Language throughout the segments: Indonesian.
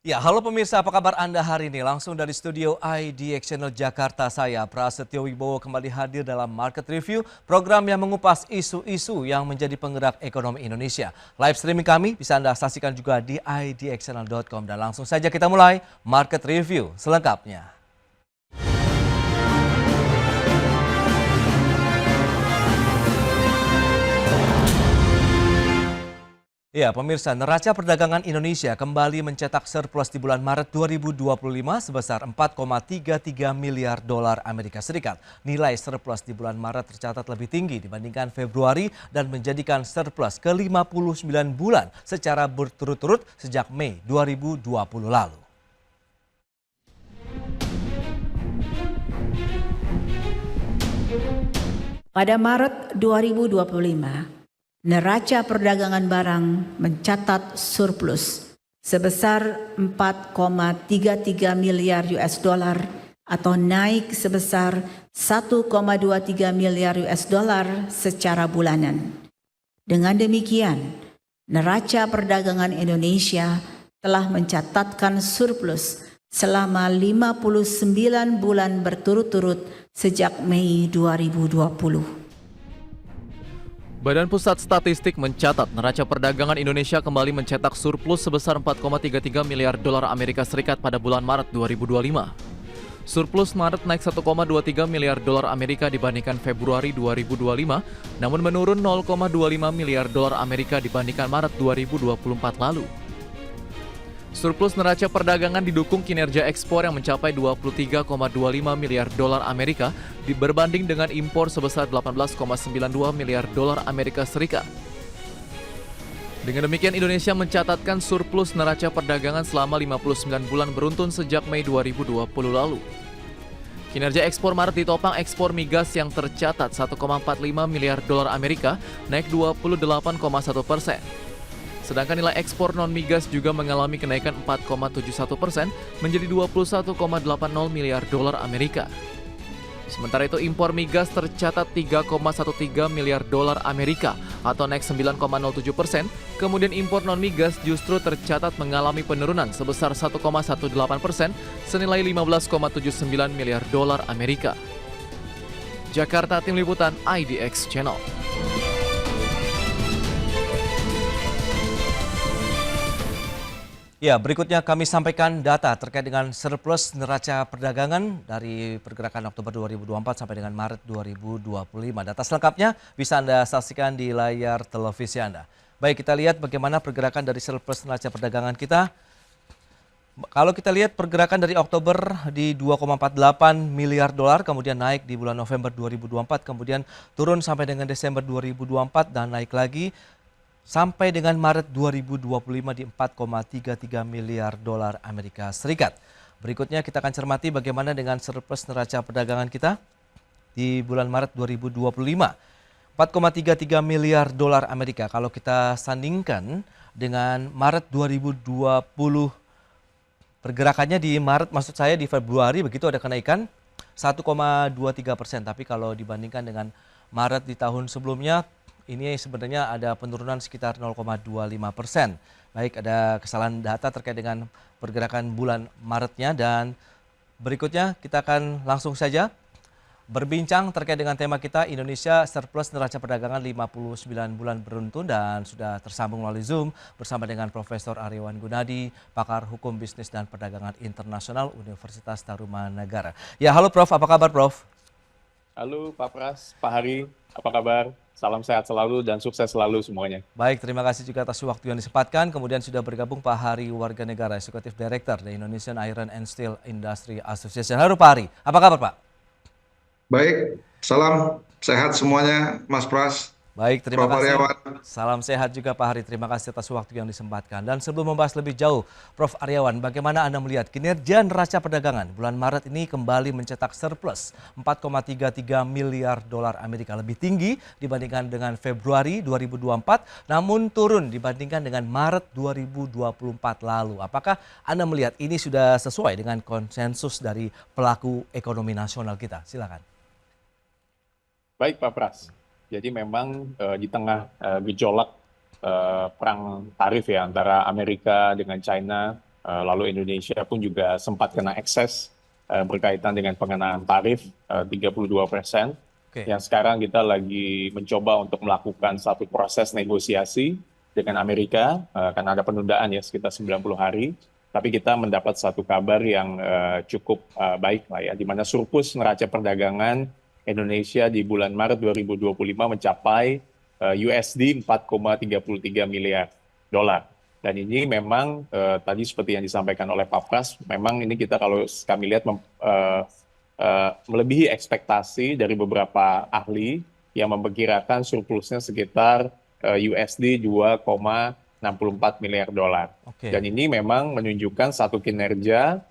Ya, halo pemirsa, apa kabar Anda hari ini? Langsung dari studio IDX Channel Jakarta, saya Prasetyo Wibowo kembali hadir dalam Market Review, program yang mengupas isu-isu yang menjadi penggerak ekonomi Indonesia. Live streaming kami bisa Anda saksikan juga di idxchannel.com. Dan langsung saja kita mulai Market Review selengkapnya. Ya, pemirsa, neraca perdagangan Indonesia kembali mencetak surplus di bulan Maret 2025 sebesar 4,33 miliar dolar Amerika Serikat. Nilai surplus di bulan Maret tercatat lebih tinggi dibandingkan Februari dan menjadikan surplus ke-59 bulan secara berturut-turut sejak Mei 2020 lalu. Pada Maret 2025, neraca perdagangan barang mencatat surplus sebesar 4,33 miliar US dollar atau naik sebesar 1,23 miliar US dollar secara bulanan. Dengan demikian, neraca perdagangan Indonesia telah mencatatkan surplus selama 59 bulan berturut-turut sejak Mei 2020. Badan Pusat Statistik mencatat neraca perdagangan Indonesia kembali mencetak surplus sebesar 4,33 miliar dolar Amerika Serikat pada bulan Maret 2025. Surplus Maret naik 1,23 miliar dolar Amerika dibandingkan Februari 2025, namun menurun 0,25 miliar dolar Amerika dibandingkan Maret 2024 lalu. Surplus neraca perdagangan didukung kinerja ekspor yang mencapai 23,25 miliar dolar Amerika berbanding dengan impor sebesar 18,92 miliar dolar Amerika Serikat. Dengan demikian Indonesia mencatatkan surplus neraca perdagangan selama 59 bulan beruntun sejak Mei 2020 lalu. Kinerja ekspor Maret ditopang ekspor migas yang tercatat 1,45 miliar dolar Amerika, naik 28,1%. Sedangkan nilai ekspor non-migas juga mengalami kenaikan 4,71% menjadi 21,80 miliar dolar Amerika. Sementara itu impor migas tercatat 3,13 miliar dolar Amerika atau naik 9,07%, kemudian impor non-migas justru tercatat mengalami penurunan sebesar 1,18% senilai 15,79 miliar dolar Amerika. Jakarta, Tim Liputan IDX Channel. Ya, berikutnya kami sampaikan data terkait dengan surplus neraca perdagangan dari pergerakan Oktober 2024 sampai dengan Maret 2025. Data selengkapnya bisa Anda saksikan di layar televisi Anda. Baik, kita lihat bagaimana pergerakan dari surplus neraca perdagangan kita. Kalau kita lihat pergerakan dari Oktober di 2,48 miliar dolar, kemudian naik di bulan November 2024, kemudian turun sampai dengan Desember 2024 dan naik lagi sampai dengan Maret 2025 di 4,33 miliar dolar Amerika Serikat. Berikutnya kita akan cermati bagaimana dengan surplus neraca perdagangan kita di bulan Maret 2025. 4,33 miliar dolar Amerika. Kalau kita sandingkan dengan Maret 2020, pergerakannya di Maret, maksud saya di Februari begitu ada kenaikan 1,23%. Tapi kalau dibandingkan dengan Maret di tahun sebelumnya, ini sebenarnya ada penurunan sekitar 0,25%. Baik, ada kesalahan data terkait dengan pergerakan bulan Maretnya, dan berikutnya kita akan langsung saja berbincang terkait dengan tema kita Indonesia surplus neraca perdagangan 59 bulan beruntun, dan sudah tersambung melalui Zoom bersama dengan Profesor Aryawan Gunadi, pakar hukum bisnis dan perdagangan internasional Universitas Tarumanagara. Ya, halo Prof, apa kabar Prof? Halo Pak Pras, Pak Hari, apa kabar? Salam sehat selalu dan sukses selalu semuanya. Baik, terima kasih juga atas waktu yang disempatkan. Kemudian sudah bergabung Pak Hari Warganegara, Eksekutif Director dari Indonesian Iron and Steel Industry Association. Halo Pak Hari, apa kabar Pak? Baik, salam sehat semuanya Mas Pras. Baik, terima Prof. kasih. Aryawan. Salam sehat juga Pak Hari. Terima kasih atas waktu yang disempatkan. Dan sebelum membahas lebih jauh, Prof. Aryawan, bagaimana Anda melihat kinerja neraca perdagangan bulan Maret ini kembali mencetak surplus 4,33 miliar dolar Amerika, lebih tinggi dibandingkan dengan Februari 2024, namun turun dibandingkan dengan Maret 2024 lalu. Apakah Anda melihat ini sudah sesuai dengan konsensus dari pelaku ekonomi nasional kita? Silakan. Baik Pak Pras. Jadi memang di tengah gejolak perang tarif ya antara Amerika dengan China, Lalu Indonesia pun juga sempat kena ekses berkaitan dengan pengenaan tarif 32%. Oke. Yang sekarang kita lagi mencoba untuk melakukan satu proses negosiasi dengan Amerika, karena ada penundaan ya sekitar 90 hari. Tapi kita mendapat satu kabar yang cukup baik lah ya, di mana surplus neraca perdagangan Indonesia di bulan Maret 2025 mencapai USD 4,33 miliar dolar. Dan ini memang tadi seperti yang disampaikan oleh Pak Pras, memang ini kita kalau kami lihat melebihi ekspektasi dari beberapa ahli yang memperkirakan surplusnya sekitar USD 2,64 miliar dolar. Oke. Dan ini memang menunjukkan satu kinerja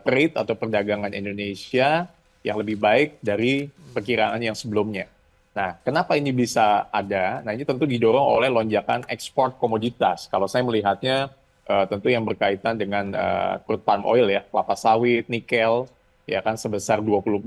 trade atau perdagangan Indonesia yang lebih baik dari perkiraan yang sebelumnya. Nah, kenapa ini bisa ada? Nah, ini tentu didorong oleh lonjakan ekspor komoditas. Kalau saya melihatnya tentu yang berkaitan dengan crude palm oil ya, kelapa sawit, nikel, ya kan sebesar 12%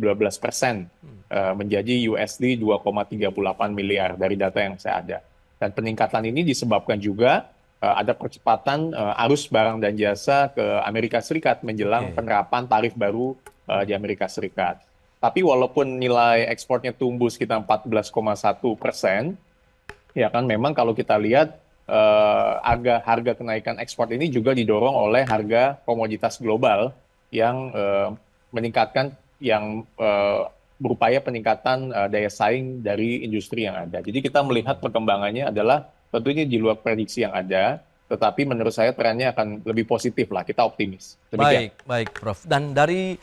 menjadi USD 2,38 miliar dari data yang saya ada. Dan peningkatan ini disebabkan juga ada percepatan arus barang dan jasa ke Amerika Serikat menjelang penerapan tarif baru di Amerika Serikat. Tapi walaupun nilai ekspornya tumbuh sekitar 14,1%, ya kan memang kalau kita lihat harga kenaikan ekspor ini juga didorong oleh harga komoditas global yang meningkatkan, yang berupaya peningkatan daya saing dari industri yang ada. Jadi kita melihat perkembangannya adalah tentunya di luar prediksi yang ada, tetapi menurut saya trennya akan lebih positif lah, kita optimis. Demikian. Baik, Prof. Dan dari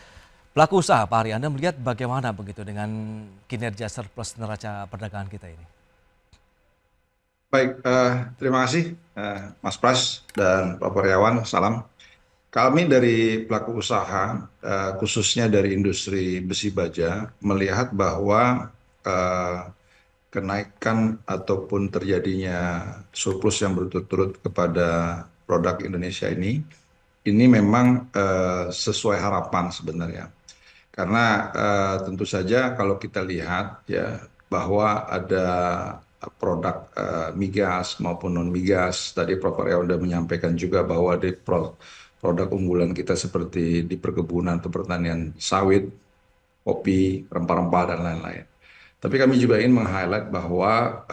pelaku usaha, Pak Hari, Anda melihat bagaimana begitu dengan kinerja surplus neraca perdagangan kita ini? Baik, terima kasih Mas Pras dan Pak Puryawan, salam. Kami dari pelaku usaha, khususnya dari industri besi baja, melihat bahwa kenaikan ataupun terjadinya surplus yang berturut-turut kepada produk Indonesia ini memang sesuai harapan sebenarnya. Karena tentu saja kalau kita lihat ya bahwa ada produk migas maupun non migas, tadi Prof. Arya sudah menyampaikan juga bahwa di produk unggulan kita seperti di perkebunan atau pertanian sawit, kopi, rempah-rempah dan lain-lain. Tapi kami juga ingin meng-highlight bahwa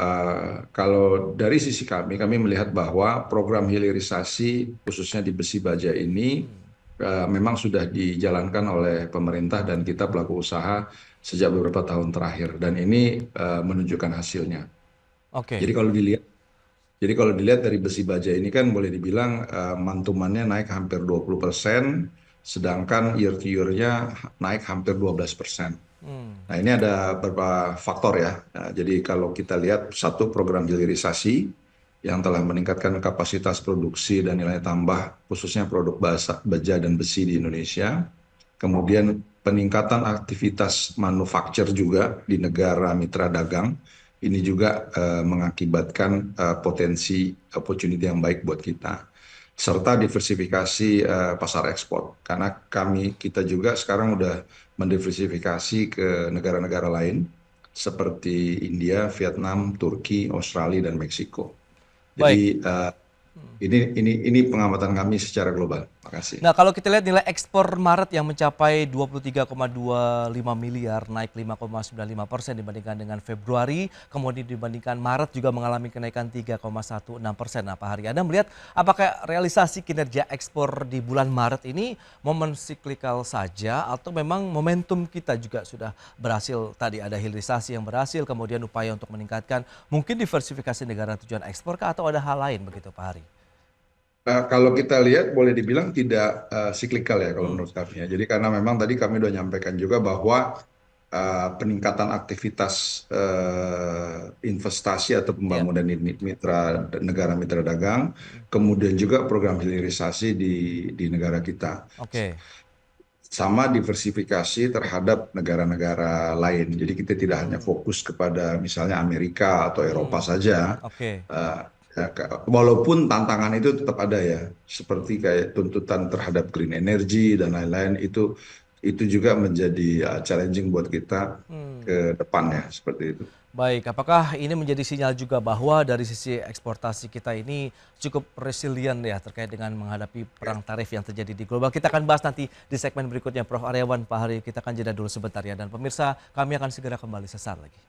kalau dari sisi kami melihat bahwa program hilirisasi khususnya di besi baja ini memang sudah dijalankan oleh pemerintah dan kita pelaku usaha sejak beberapa tahun terakhir, dan ini menunjukkan hasilnya. Oke. Jadi kalau dilihat dari besi baja ini kan boleh dibilang mantumannya naik hampir 20%, sedangkan year to year-nya naik hampir 12%. Nah, ini ada beberapa faktor ya. Nah, jadi kalau kita lihat satu program hilirisasi yang telah meningkatkan kapasitas produksi dan nilai tambah khususnya produk baja dan besi di Indonesia. Kemudian peningkatan aktivitas manufaktur juga di negara mitra dagang. Ini juga mengakibatkan potensi opportunity yang baik buat kita. Serta diversifikasi pasar ekspor. Karena kita juga sekarang udah mendiversifikasi ke negara-negara lain seperti India, Vietnam, Turki, Australia, dan Meksiko. Jadi ini pengamatan kami secara global. Makasih. Nah, kalau kita lihat nilai ekspor Maret yang mencapai 23,25 miliar, naik 5,95% dibandingkan dengan Februari, kemudian dibandingkan Maret juga mengalami kenaikan 3,16%. Nah, Pak Hari, Anda melihat apakah realisasi kinerja ekspor di bulan Maret ini momen siklikal saja atau memang momentum kita juga sudah berhasil, tadi ada hilirisasi yang berhasil, kemudian upaya untuk meningkatkan mungkin diversifikasi negara tujuan ekspor kah, atau ada hal lain begitu Pak Hari? Kalau kita lihat boleh dibilang tidak siklikal ya kalau menurut kami ya. Jadi karena memang tadi kami sudah nyampaikan juga bahwa peningkatan aktivitas investasi atau pembangunan negara mitra dagang, kemudian juga program hilirisasi di negara kita. Oke. Sama diversifikasi terhadap negara-negara lain. Jadi kita tidak hanya fokus kepada misalnya Amerika atau Eropa saja. Oke. Walaupun tantangan itu tetap ada ya, seperti kayak tuntutan terhadap green energy dan lain-lain, itu itu juga menjadi challenging buat kita ke depannya seperti itu. Baik, apakah ini menjadi sinyal juga bahwa dari sisi eksportasi kita ini cukup resilient ya terkait dengan menghadapi perang tarif yang terjadi di global? Kita akan bahas nanti di segmen berikutnya, Prof. Aryawan. Pak Hari, kita akan jeda dulu sebentar ya. Dan pemirsa, kami akan segera kembali sesaat lagi.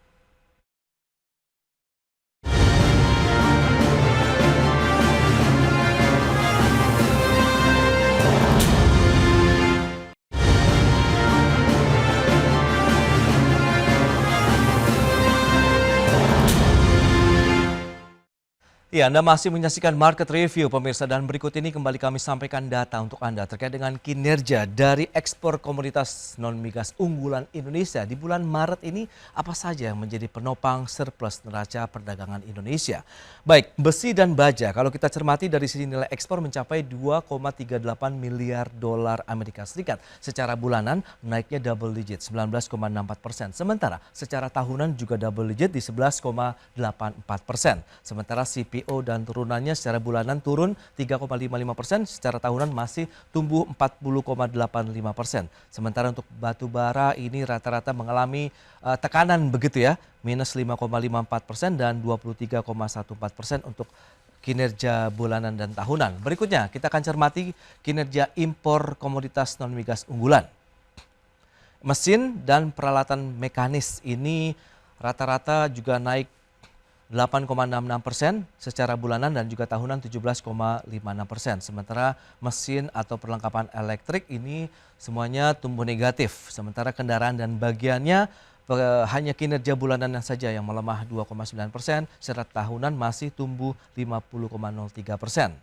Ya, Anda masih menyaksikan Market Review, pemirsa, dan berikut ini kembali kami sampaikan data untuk Anda terkait dengan kinerja dari ekspor komoditas non-migas unggulan Indonesia di bulan Maret ini, apa saja yang menjadi penopang surplus neraca perdagangan Indonesia. Baik, besi dan baja, kalau kita cermati dari sisi nilai ekspor mencapai 2,38 miliar dolar Amerika Serikat. Secara bulanan naiknya double digit, 19,64%. Sementara secara tahunan juga double digit di 11,84%. Sementara CPO dan turunannya secara bulanan turun 3,55%, secara tahunan masih tumbuh 40,85%. Sementara untuk batu bara ini rata-rata mengalami tekanan begitu ya, minus 5,54% dan 23,14% untuk kinerja bulanan dan tahunan. Berikutnya kita akan cermati kinerja impor komoditas non-migas unggulan. Mesin dan peralatan mekanis ini rata-rata juga naik 8,66% secara bulanan dan juga tahunan 17,56%. Sementara mesin atau perlengkapan elektrik ini semuanya tumbuh negatif. Sementara kendaraan dan bagiannya hanya kinerja bulanan saja yang melemah 2,9%, secara tahunan masih tumbuh 50,03%.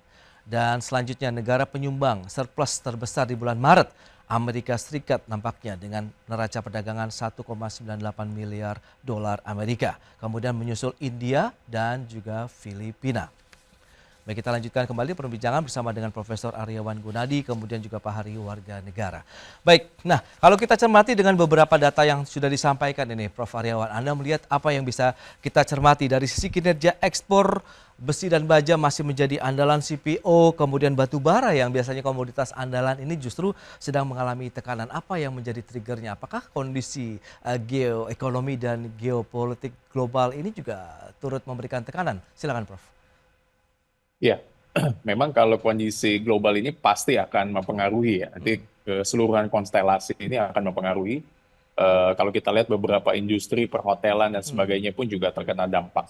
Dan selanjutnya negara penyumbang surplus terbesar di bulan Maret, Amerika Serikat nampaknya dengan neraca perdagangan 1,98 miliar dolar Amerika. Kemudian menyusul India dan juga Filipina. Baik, kita lanjutkan kembali perbincangan bersama dengan Profesor Aryawan Gunadi, kemudian juga Pak Hari, warga negara. Baik, nah kalau kita cermati dengan beberapa data yang sudah disampaikan ini, Prof. Aryawan, Anda melihat apa yang bisa kita cermati dari sisi kinerja ekspor besi dan baja masih menjadi andalan CPO, kemudian batu bara yang biasanya komoditas andalan ini justru sedang mengalami tekanan. Apa yang menjadi triggernya? Apakah kondisi geoekonomi dan geopolitik global ini juga turut memberikan tekanan? Silakan, Prof. Ya, memang kalau kondisi global ini pasti akan mempengaruhi ya. Nanti keseluruhan konstelasi ini akan mempengaruhi. Kalau kita lihat beberapa industri perhotelan dan sebagainya pun juga terkena dampak.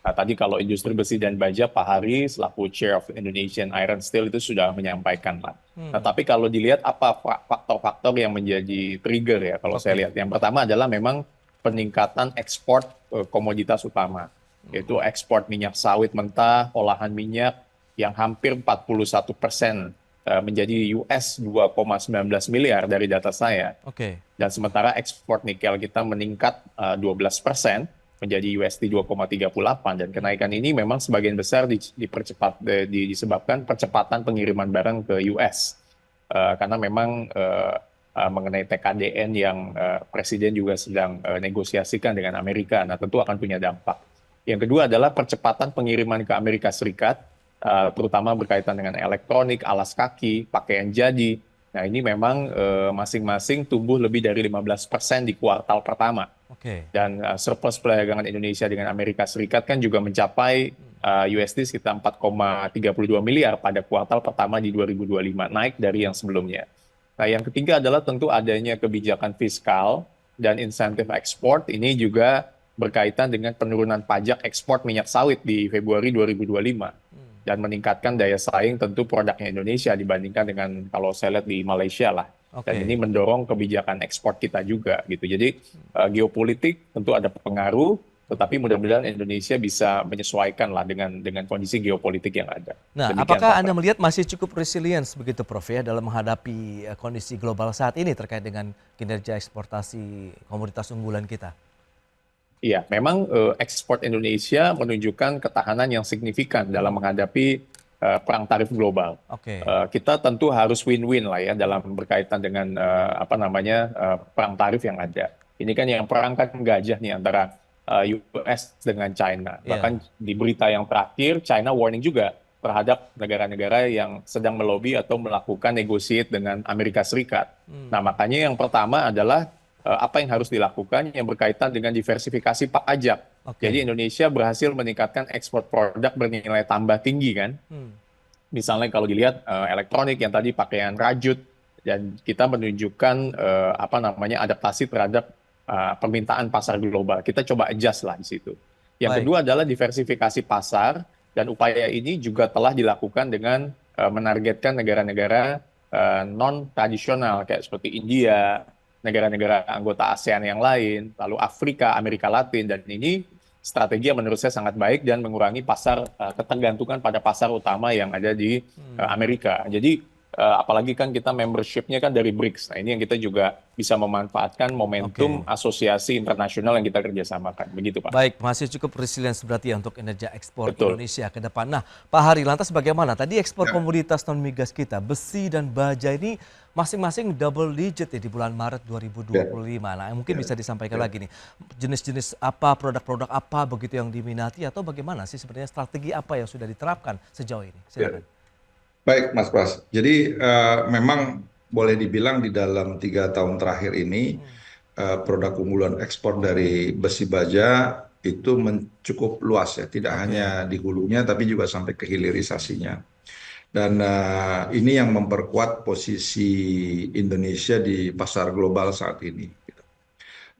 Nah, tadi kalau industri besi dan baja, Pak Hari selaku Chair of Indonesian Iron Steel itu sudah menyampaikan lah. Nah, tapi kalau dilihat apa faktor-faktor yang menjadi trigger ya kalau saya lihat. Yang pertama adalah memang peningkatan ekspor komoditas utama, yaitu ekspor minyak sawit mentah, olahan minyak yang hampir 41% menjadi US 2,19 miliar dari data saya. Dan sementara ekspor nikel kita meningkat 12%. Menjadi USD 2,38, dan kenaikan ini memang sebagian besar disebabkan percepatan pengiriman barang ke US karena memang mengenai TKDN yang Presiden juga sedang negosiasikan dengan Amerika, nah tentu akan punya dampak. Yang kedua adalah percepatan pengiriman ke Amerika Serikat, terutama berkaitan dengan elektronik, alas kaki, pakaian jadi. Nah ini memang masing-masing tumbuh lebih dari 15% di kuartal pertama. Dan surplus perdagangan Indonesia dengan Amerika Serikat kan juga mencapai USD sekitar 4,32 miliar pada kuartal pertama di 2025, naik dari yang sebelumnya. Nah yang ketiga adalah tentu adanya kebijakan fiskal dan insentif ekspor. Ini juga berkaitan dengan penurunan pajak ekspor minyak sawit di Februari 2025. Dan meningkatkan daya saing tentu produknya Indonesia dibandingkan dengan kalau saya lihat di Malaysia lah. Dan ini mendorong kebijakan ekspor kita juga gitu. Jadi geopolitik tentu ada pengaruh, tetapi mudah-mudahan Indonesia bisa menyesuaikan lah dengan kondisi geopolitik yang ada. Nah, apakah Anda melihat masih cukup resilience begitu, Prof, ya, dalam menghadapi kondisi global saat ini terkait dengan kinerja eksportasi komoditas unggulan kita? Iya, memang ekspor Indonesia menunjukkan ketahanan yang signifikan dalam menghadapi perang tarif global. Kita tentu harus win-win lah ya dalam berkaitan dengan perang tarif yang ada. Ini kan yang perang kan gajah nih antara US dengan China. Bahkan di berita yang terakhir, China warning juga terhadap negara-negara yang sedang melobi atau melakukan negotiate dengan Amerika Serikat. Nah, makanya yang pertama adalah apa yang harus dilakukan yang berkaitan dengan diversifikasi pajak. Oke. Jadi Indonesia berhasil meningkatkan ekspor produk bernilai tambah tinggi kan. Misalnya kalau dilihat elektronik yang tadi pakaian rajut, dan kita menunjukkan adaptasi terhadap permintaan pasar global. Kita coba adjust lah di situ. Yang Baik. kedua adalah diversifikasi pasar, dan upaya ini juga telah dilakukan dengan menargetkan negara-negara non-tradisional kayak seperti India, negara-negara anggota ASEAN yang lain, lalu Afrika, Amerika Latin, dan ini strategi yang menurut saya sangat baik dan mengurangi pasar ketergantungan pada pasar utama yang ada di Amerika. Jadi apalagi kan kita membership-nya kan dari BRICS. Nah, ini yang kita juga bisa memanfaatkan momentum asosiasi internasional yang kita kerjasamakan. Begitu, Pak. Baik, masih cukup resilience berarti ya untuk kinerja ekspor Betul. Indonesia ke depan. Nah, Pak Hari, lantas bagaimana? Tadi ekspor komoditas non-migas kita, besi dan baja ini masing-masing double digit ya di bulan Maret 2025. Nah, mungkin bisa disampaikan lagi nih, jenis-jenis apa, produk-produk apa begitu yang diminati atau bagaimana sih sebenarnya strategi apa yang sudah diterapkan sejauh ini? Silakan. Baik, Mas Pras. Jadi memang boleh dibilang di dalam 3 tahun terakhir ini produk unggulan ekspor dari besi baja itu cukup luas ya, tidak hanya di hulunya tapi juga sampai ke hilirisasinya. Dan ini yang memperkuat posisi Indonesia di pasar global saat ini.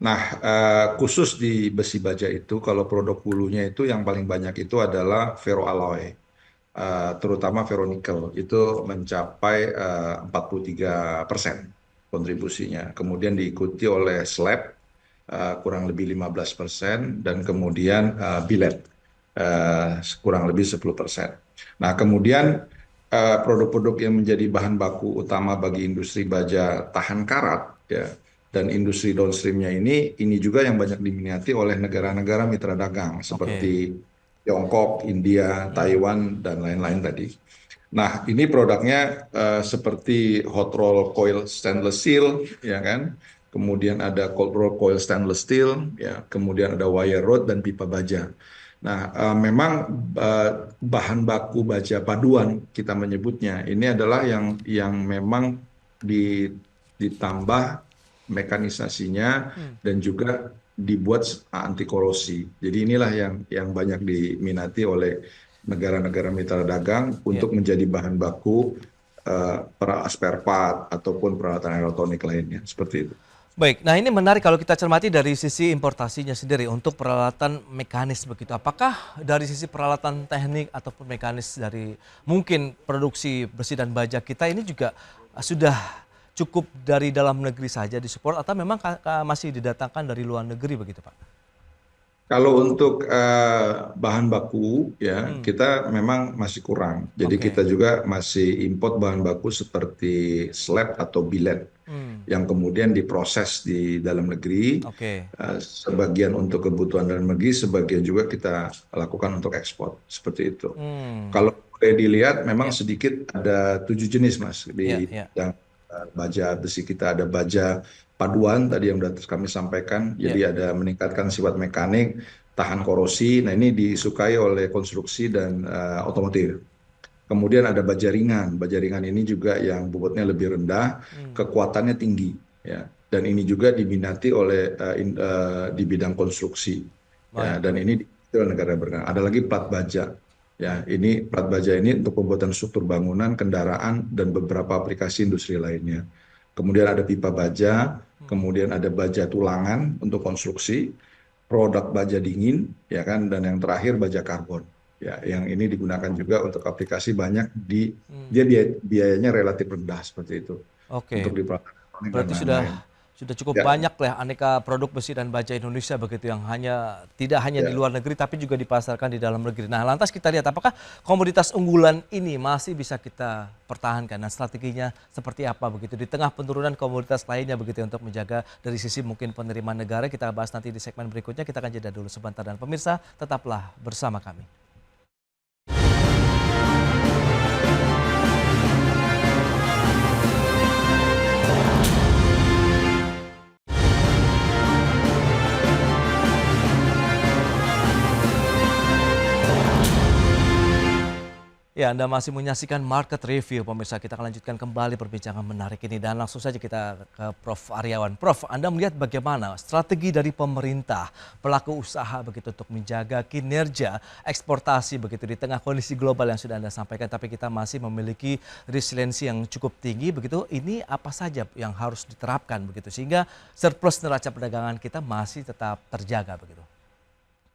Nah, khusus di besi baja itu, kalau produk hulunya itu yang paling banyak itu adalah ferroalloy. Terutama ferronikel itu mencapai 43% kontribusinya. Kemudian diikuti oleh slab kurang lebih 15% dan kemudian billet kurang lebih 10%. Nah, kemudian produk-produk yang menjadi bahan baku utama bagi industri baja tahan karat ya, dan industri downstreamnya ini juga yang banyak diminati oleh negara-negara mitra dagang seperti Tiongkok, India, Taiwan, dan lain-lain tadi. Nah, ini produknya seperti hot roll coil stainless steel, ya kan? Kemudian ada cold roll coil stainless steel, ya. Kemudian ada wire rod dan pipa baja. Nah, memang bahan baku baja paduan kita menyebutnya ini adalah yang memang ditambah mekanisasinya dan juga dibuat anti korosi. Jadi inilah yang banyak diminati oleh negara-negara mitra dagang untuk menjadi bahan baku spare part ataupun peralatan elektronik lainnya, seperti itu. Baik, nah ini menarik kalau kita cermati dari sisi importasinya sendiri untuk peralatan mekanis begitu. Apakah dari sisi peralatan teknik ataupun mekanis dari mungkin produksi besi dan baja kita ini juga sudah cukup dari dalam negeri saja disupport atau memang masih didatangkan dari luar negeri begitu, Pak? Kalau untuk bahan baku ya kita memang masih kurang. Jadi kita juga masih import bahan baku seperti slab atau billet yang kemudian diproses di dalam negeri. Sebagian untuk kebutuhan dalam negeri, sebagian juga kita lakukan untuk ekspor seperti itu. Kalau boleh dilihat memang sedikit ada 7 jenis, Mas, di yang baja besi kita. Ada baja paduan tadi yang sudah kami sampaikan, jadi ada meningkatkan sifat mekanik, tahan korosi. Nah, ini disukai oleh konstruksi dan otomotif. Kemudian ada baja ringan. Baja ringan ini juga yang bobotnya lebih rendah, kekuatannya tinggi, ya. Dan ini juga diminati oleh di bidang konstruksi. Ya, dan ini di negara berkembang. Ada lagi plat baja. Ya, ini plat baja ini untuk pembuatan struktur bangunan, kendaraan, dan beberapa aplikasi industri lainnya. Kemudian ada pipa baja, kemudian ada baja tulangan untuk konstruksi, produk baja dingin, ya kan, dan yang terakhir baja karbon. Ya, yang ini digunakan juga untuk aplikasi banyak dia biayanya relatif rendah seperti itu. Untuk di berarti sudah cukup banyak lah aneka produk besi dan baja Indonesia begitu yang tidak hanya di luar negeri tapi juga dipasarkan di dalam negeri. Nah, lantas kita lihat apakah komoditas unggulan ini masih bisa kita pertahankan dan strateginya seperti apa begitu di tengah penurunan komoditas lainnya begitu untuk menjaga dari sisi mungkin penerimaan negara. Kita bahas nanti di segmen berikutnya. Kita akan jeda dulu sebentar dan pemirsa tetaplah bersama kami. Ya, Anda masih menyaksikan Market Review, pemirsa. Kita akan lanjutkan kembali perbincangan menarik ini dan langsung saja kita ke Prof. Aryawan. Prof, Anda melihat bagaimana strategi dari pemerintah, pelaku usaha begitu untuk menjaga kinerja eksportasi begitu di tengah kondisi global yang sudah Anda sampaikan, tapi kita masih memiliki resiliensi yang cukup tinggi begitu. Ini apa saja yang harus diterapkan begitu sehingga surplus neraca perdagangan kita masih tetap terjaga begitu?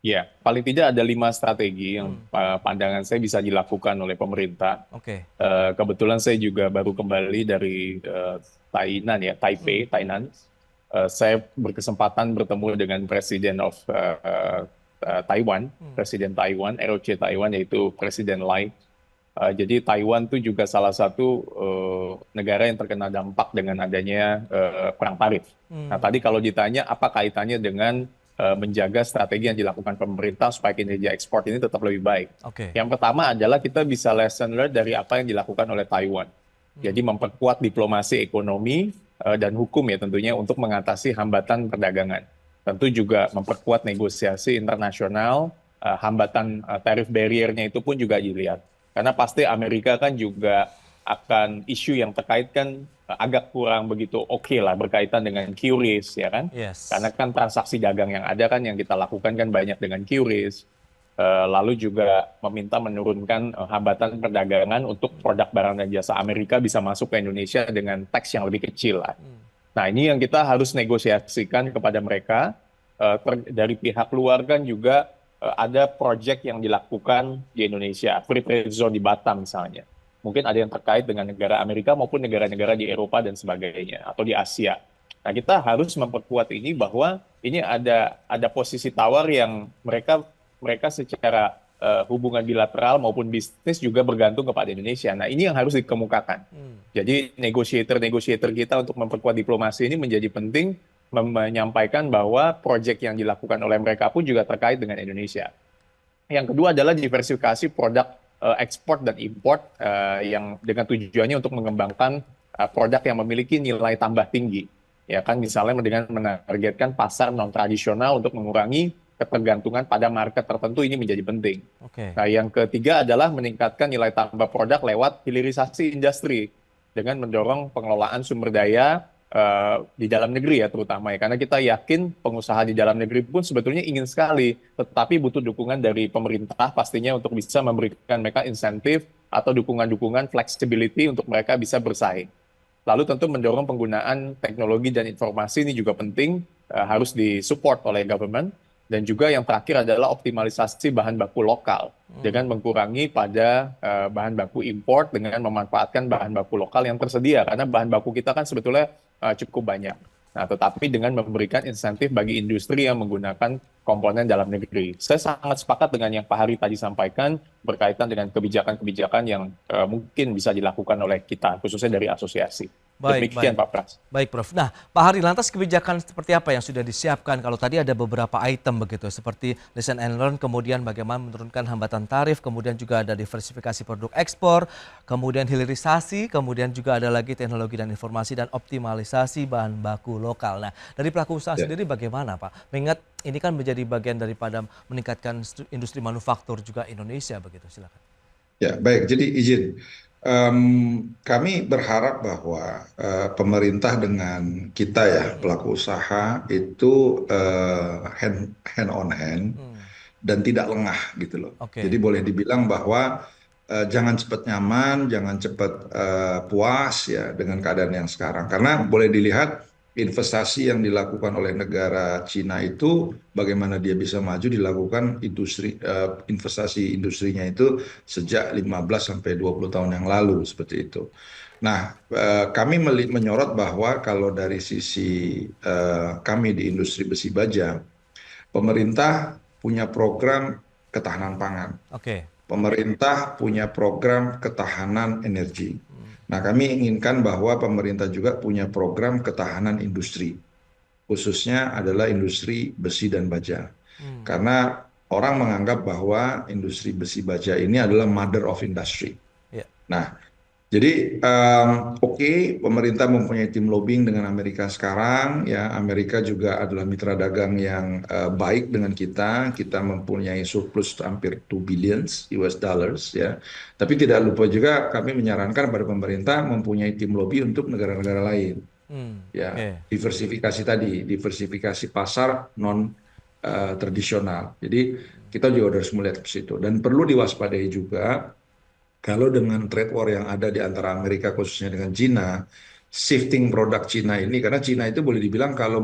Ya, paling tidak ada 5 strategi yang pandangan saya bisa dilakukan oleh pemerintah. Oke. Kebetulan saya juga baru kembali dari Tainan ya, Taipei, Tainan. Saya berkesempatan bertemu dengan Presiden of Taiwan, Presiden Taiwan, ROC Taiwan, yaitu Presiden Lai. Jadi Taiwan itu juga salah satu negara yang terkena dampak dengan adanya perang tarif. Nah, tadi kalau ditanya apa kaitannya dengan menjaga strategi yang dilakukan pemerintah supaya kinerja ekspor ini tetap lebih baik. Oke. Yang pertama adalah kita bisa lesson learn dari apa yang dilakukan oleh Taiwan. Jadi memperkuat diplomasi ekonomi dan hukum ya tentunya untuk mengatasi hambatan perdagangan. Tentu juga memperkuat negosiasi internasional, hambatan tarif barrier-nya itu pun juga dilihat. Karena pasti Amerika kan juga akan isu yang terkait kan agak kurang begitu oke lah berkaitan dengan QRIS ya kan. Yes. Karena kan transaksi dagang yang ada kan yang kita lakukan kan banyak dengan QRIS. Lalu juga meminta menurunkan hambatan perdagangan untuk produk barang dan jasa Amerika bisa masuk ke Indonesia dengan tax yang lebih kecil lah. Nah ini yang kita harus negosiasikan kepada mereka. Dari pihak luar kan juga ada proyek yang dilakukan di Indonesia, Free Trade Zone di Batam misalnya. Mungkin ada yang terkait dengan negara Amerika maupun negara-negara di Eropa dan sebagainya, atau di Asia. Nah, kita harus memperkuat ini bahwa ini ada posisi tawar yang mereka secara hubungan bilateral maupun bisnis juga bergantung kepada Indonesia. Nah, ini yang harus dikemukakan. Jadi negotiator kita untuk memperkuat diplomasi ini menjadi penting menyampaikan bahwa proyek yang dilakukan oleh mereka pun juga terkait dengan Indonesia. Yang kedua adalah diversifikasi produk ekspor dan import yang dengan tujuannya untuk mengembangkan produk yang memiliki nilai tambah tinggi. Ya kan misalnya dengan menargetkan pasar non tradisional untuk mengurangi ketergantungan pada market tertentu ini menjadi penting. Oke. Nah, yang ketiga adalah meningkatkan nilai tambah produk lewat hilirisasi industri dengan mendorong pengelolaan sumber daya di dalam negeri ya terutama ya, karena kita yakin pengusaha di dalam negeri pun sebetulnya ingin sekali, tetapi butuh dukungan dari pemerintah pastinya untuk bisa memberikan mereka insentif atau dukungan-dukungan flexibility untuk mereka bisa bersaing. Lalu tentu mendorong penggunaan teknologi dan informasi ini juga penting, harus disupport oleh government. Dan juga yang terakhir adalah optimalisasi bahan baku lokal dengan mengurangi pada bahan baku import dengan memanfaatkan bahan baku lokal yang tersedia, karena bahan baku kita kan sebetulnya cukup banyak. Nah, tetapi dengan memberikan insentif bagi industri yang menggunakan komponen dalam negeri. Saya sangat sepakat dengan yang Pak Hari tadi sampaikan berkaitan dengan kebijakan-kebijakan yang mungkin bisa dilakukan oleh kita, khususnya dari asosiasi. Demikian Pak Pras. Baik Prof. Nah Pak Hari, lantas kebijakan seperti apa yang sudah disiapkan? Kalau tadi ada beberapa item begitu, seperti lesson and learn, kemudian bagaimana menurunkan hambatan tarif, kemudian juga ada diversifikasi produk ekspor, kemudian hilirisasi, kemudian juga ada lagi teknologi dan informasi dan optimalisasi bahan baku lokal. Nah dari pelaku usaha sendiri bagaimana Pak? Mengingat ini kan menjadi bagian daripada meningkatkan industri manufaktur juga Indonesia begitu, silakan. Ya baik, jadi izin. Kami berharap bahwa pemerintah dengan kita ya pelaku usaha itu hand on hand dan tidak lengah gitu loh. Jadi boleh dibilang bahwa jangan cepat nyaman, jangan cepat puas ya dengan keadaan yang sekarang. Karena boleh dilihat investasi yang dilakukan oleh negara Cina itu bagaimana dia bisa maju dilakukan investasi industrinya itu sejak 15 sampai 20 tahun yang lalu seperti itu. Nah, kami menyorot bahwa kalau dari sisi kami di industri besi baja, pemerintah punya program ketahanan pangan. Pemerintah punya program ketahanan energi. Nah, kami inginkan bahwa pemerintah juga punya program ketahanan industri, khususnya adalah industri besi dan baja. Karena orang menganggap bahwa industri besi baja ini adalah mother of industry. Nah, Jadi oke, pemerintah mempunyai tim lobbying dengan Amerika sekarang, ya Amerika juga adalah mitra dagang yang baik dengan kita. Kita mempunyai surplus hampir 2 billions US dollars, ya. Tapi tidak lupa juga kami menyarankan pada pemerintah mempunyai tim lobby untuk negara-negara lain, ya. Oke. Diversifikasi tadi, diversifikasi pasar non tradisional. Jadi kita juga harus melihat ke situ dan perlu diwaspadai juga. Kalau dengan trade war yang ada di antara Amerika khususnya dengan Cina, shifting produk Cina ini, karena Cina itu boleh dibilang kalau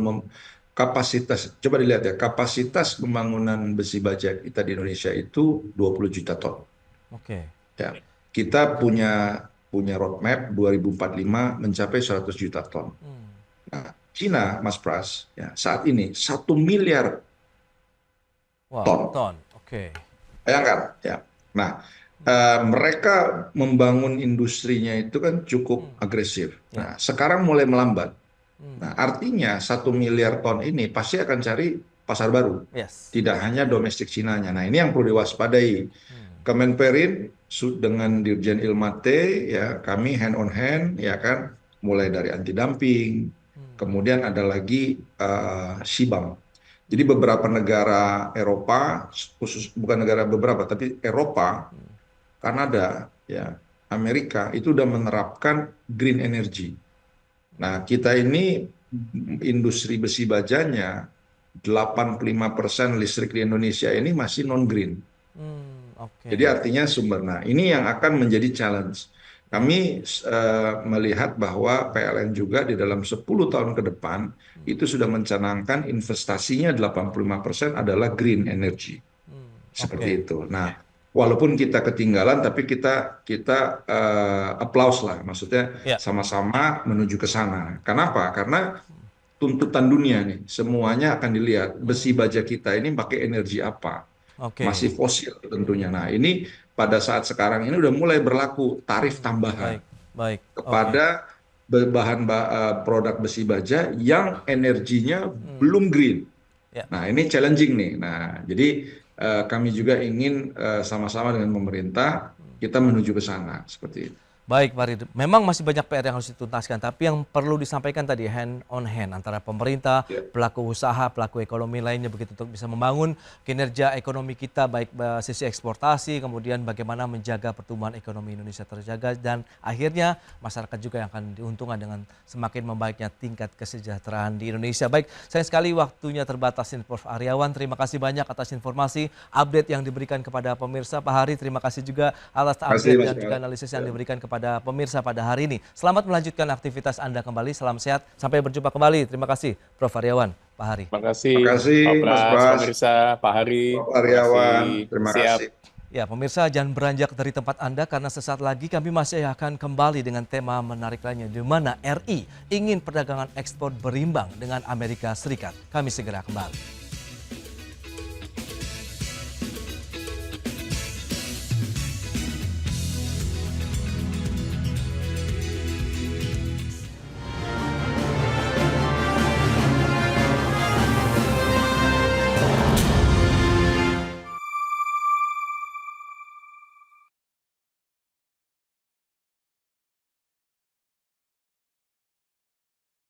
kapasitas, coba dilihat ya, kapasitas pembangunan besi baja kita di Indonesia itu 20 juta ton. Oke. Ya. Kita punya roadmap 2045 mencapai 100 juta ton. Nah, Cina, Mas Pras, ya, saat ini 1 miliar Wow, ton. ton. Oke. Bayangkan, ya. Nah, mereka membangun industrinya itu kan cukup agresif. Nah, sekarang mulai melambat. Nah, artinya 1 miliar ton ini pasti akan cari pasar baru. Yes. Tidak hanya domestik Cinanya. Nah, ini yang perlu diwaspadai. Kemenperin dengan Dirjen Ilmate, ya kami hand on hand, ya kan, mulai dari anti dumping. Kemudian ada lagi Shibam. Jadi beberapa negara Eropa, bukan negara beberapa, tapi Eropa, Kanada, ya, Amerika itu udah menerapkan green energy. Nah, kita ini industri besi bajanya 85% listrik di Indonesia ini masih non green. Oke. Jadi artinya sumber. Nah, ini yang akan menjadi challenge. Kami melihat bahwa PLN juga di dalam 10 tahun ke depan itu sudah mencanangkan investasinya 85% adalah green energy. Seperti Oke. itu. Nah, walaupun kita ketinggalan, tapi kita applause lah. Maksudnya Ya. sama-sama menuju ke sana. Kenapa? Karena tuntutan dunia nih, semuanya akan dilihat. Besi baja kita ini pakai energi apa? Oke. Masih fosil tentunya. Nah, ini pada saat sekarang ini udah mulai berlaku tarif tambahan Baik. kepada produk besi baja yang energinya belum green. Ya. Nah, ini challenging nih. Nah, jadi kami juga ingin sama-sama dengan pemerintah kita menuju ke sana seperti itu. Baik, Pak Ridho. Memang masih banyak PR yang harus dituntaskan, tapi yang perlu disampaikan tadi hand on hand antara pemerintah, pelaku usaha, pelaku ekonomi lainnya begitu untuk bisa membangun kinerja ekonomi kita baik sisi eksportasi, kemudian bagaimana menjaga pertumbuhan ekonomi Indonesia terjaga dan akhirnya masyarakat juga yang akan diuntungkan dengan semakin membaiknya tingkat kesejahteraan di Indonesia. Baik, sayang sekali waktunya terbatas ini Prof. Aryawan. Terima kasih banyak atas informasi update yang diberikan kepada pemirsa. Pak Hari, terima kasih juga atas update dan juga analisis yang diberikan kepada pemirsa pada hari ini. Selamat melanjutkan aktivitas Anda kembali. Salam sehat. Sampai berjumpa kembali. Terima kasih Prof. Aryawan, Pak Hari. Terima kasih, Terima kasih, Pak Mas Pras, Pras. pemirsa, Pak Hari. Pak Aryawan, terima Siap. kasih. Ya, pemirsa jangan beranjak dari tempat Anda karena sesaat lagi kami masih akan kembali dengan tema menarik lainnya di mana RI ingin perdagangan ekspor berimbang dengan Amerika Serikat. Kami segera kembali.